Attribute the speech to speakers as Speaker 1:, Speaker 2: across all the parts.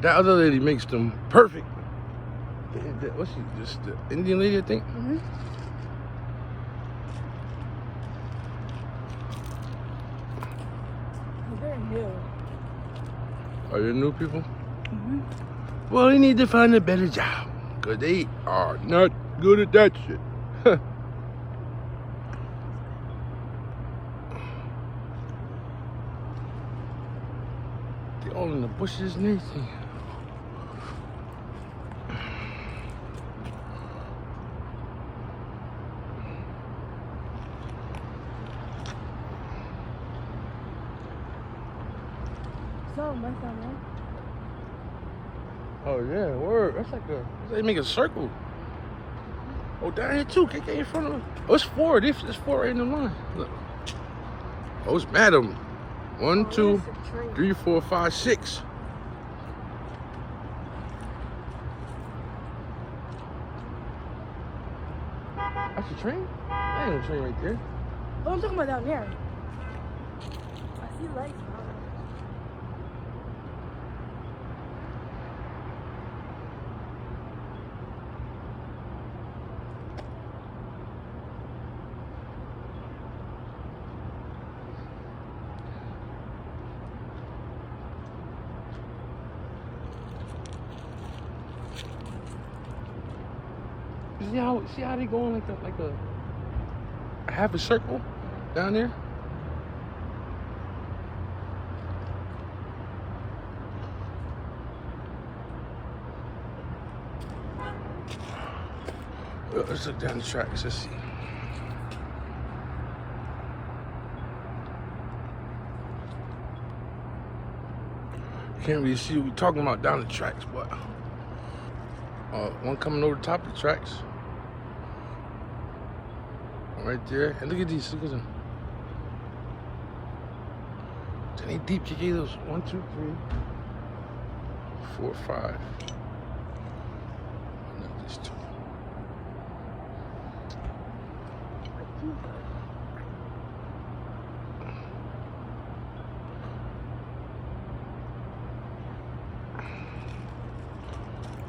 Speaker 1: That other lady makes them perfect. What's she? Just the Indian lady, I think.
Speaker 2: Mm-hmm. They're new.
Speaker 1: Are they new people?
Speaker 2: Mm-hmm.
Speaker 1: Well, they need to find a better job, cause they are not good at that shit. They all in the bushes and everything.
Speaker 2: So, my son,
Speaker 1: Oh yeah, word. That's like they make a circle. Oh, down here too. KK in front of us. Oh, it's four. There's four right in the line. Look. Oh, it's madam. 1, 2, 3, 4, 5, 6. That's a train? That ain't a train right there.
Speaker 2: Oh, I'm talking about down there. I see lights.
Speaker 1: See how they going like a half a circle down there? Let's look down the tracks. Let's see. Can't really see what we're talking about down the tracks, but one coming over the top of the tracks. Right there. And look at these. Look at them. They ain't deep. KK, those 1, 2, 3, 4, 5. No, just 2.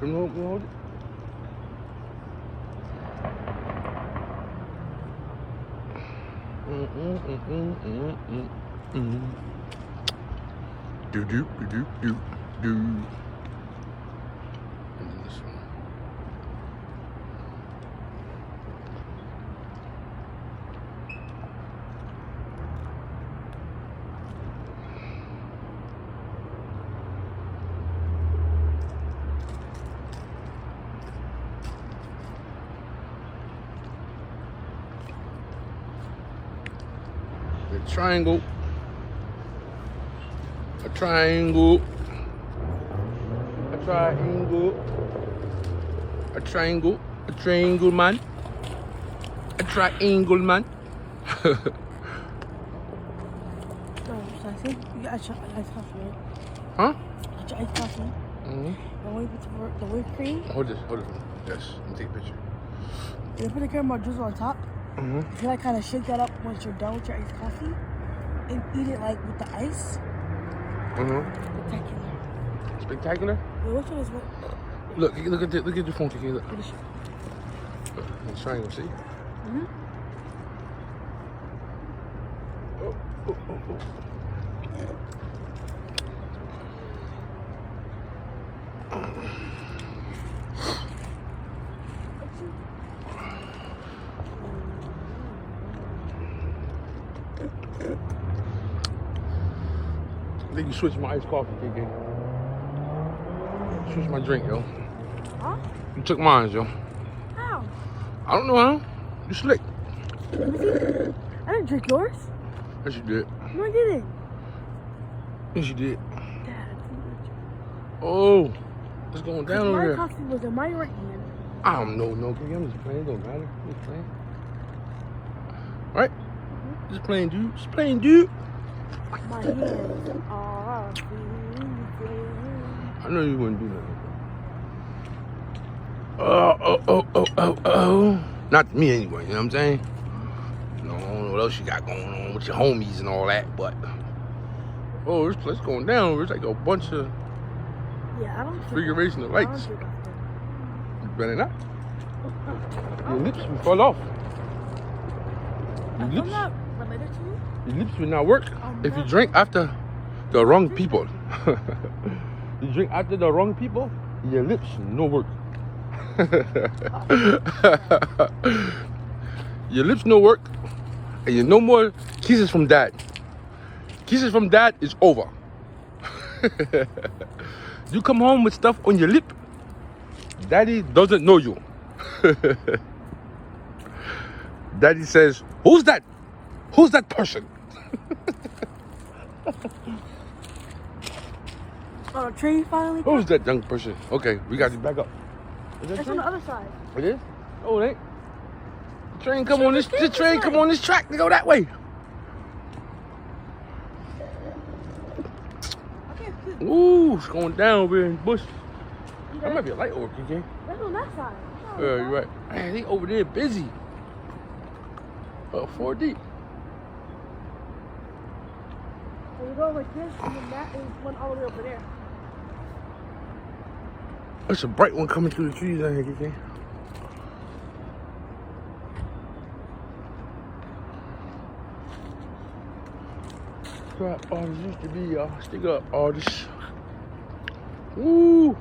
Speaker 1: Hold it. Do. And then this one. A triangle. A triangle man.
Speaker 2: Oh, should I say? You got iced coffee, right?
Speaker 1: Huh?
Speaker 2: Got your iced coffee.
Speaker 1: Mm-hmm.
Speaker 2: And when you put the whipped cream.
Speaker 1: Hold it. Yes, let me take a picture.
Speaker 2: You put the caramel drizzle on top.
Speaker 1: Mm-hmm.
Speaker 2: You like kind of shake that up once you're done with your iced coffee, and eat it like with the ice.
Speaker 1: Mm-hmm.
Speaker 2: Spectacular.
Speaker 1: Spectacular?
Speaker 2: Wait, which one is what?
Speaker 1: Look at your phone, KK. Look.
Speaker 2: What is it?
Speaker 1: It's triangle, see?
Speaker 2: Mm-hmm.
Speaker 1: Oh. I think you switched my iced coffee, KK. Switched my drink, yo.
Speaker 2: Huh?
Speaker 1: You took mine, yo.
Speaker 2: How?
Speaker 1: I don't know how. You slick.
Speaker 2: I didn't drink yours.
Speaker 1: Yes, you did.
Speaker 2: No, I didn't.
Speaker 1: Yes, you did.
Speaker 2: Dad,
Speaker 1: Oh, it's going down over
Speaker 2: my
Speaker 1: there.
Speaker 2: coffee was in my right hand.
Speaker 1: I don't know, KK. I'm just playing. It don't matter. I'm just playing. Right? Just playing, dude. Just playing, dude.
Speaker 2: My hands are freezing.
Speaker 1: I know you wouldn't do nothing. Oh. Not to me anyway, you know what I'm saying? You know, I don't know what else you got going on with your homies and all that, but... Oh, this place going down. There's like a bunch of...
Speaker 2: Yeah, I don't.
Speaker 1: Configuration of
Speaker 2: I don't
Speaker 1: lights.
Speaker 2: drink after.
Speaker 1: You better not. Your lips will fall off. Your
Speaker 2: I'm
Speaker 1: lips,
Speaker 2: not related to you.
Speaker 1: your lips will not work if you
Speaker 2: not.
Speaker 1: drink after the wrong people. You drink after the wrong people, your lips no work. Your lips no work, and you no more kisses from dad. Kisses from dad is over. You come home with stuff on your lip, daddy doesn't know you. Daddy says, who's that? Who's that person?
Speaker 2: Oh, the train finally.
Speaker 1: Who's that young person? Okay, we got you back up. Is that
Speaker 2: It's on
Speaker 1: train?
Speaker 2: the other side.
Speaker 1: It is? Oh, it ain't. The train come on this. The train come on this track to go that way.
Speaker 2: Okay, good.
Speaker 1: Ooh, it's going down over here in the bush. That might be a light over, KK.
Speaker 2: That's on that side.
Speaker 1: Yeah, you're right. Man, they over there busy. 4 deep.
Speaker 2: So you go like this, and then that is one all the way over there.
Speaker 1: There's a bright one coming through the trees down here, KK. Rap artists used to be stick up artists. Woo!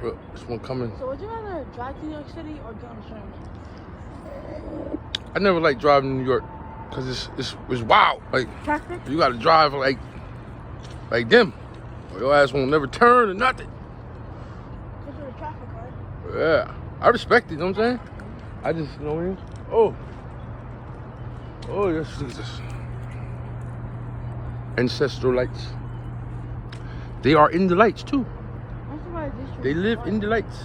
Speaker 1: Look, this one coming.
Speaker 2: So would you rather drive to New York City or go on the train?
Speaker 1: I never liked driving in New York because it's wild. Like
Speaker 2: Traffic?
Speaker 1: you gotta drive like them. Or your ass won't never turn or nothing.
Speaker 2: Because of the traffic, right?
Speaker 1: Yeah. I respect it, you know what I'm saying? I just, you know what I mean? Oh, yes, look at this. Ancestral lights. They are in the lights too.
Speaker 2: I'm surprised this
Speaker 1: They live in the lights.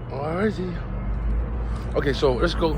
Speaker 1: Alrighty. Okay, so let's go.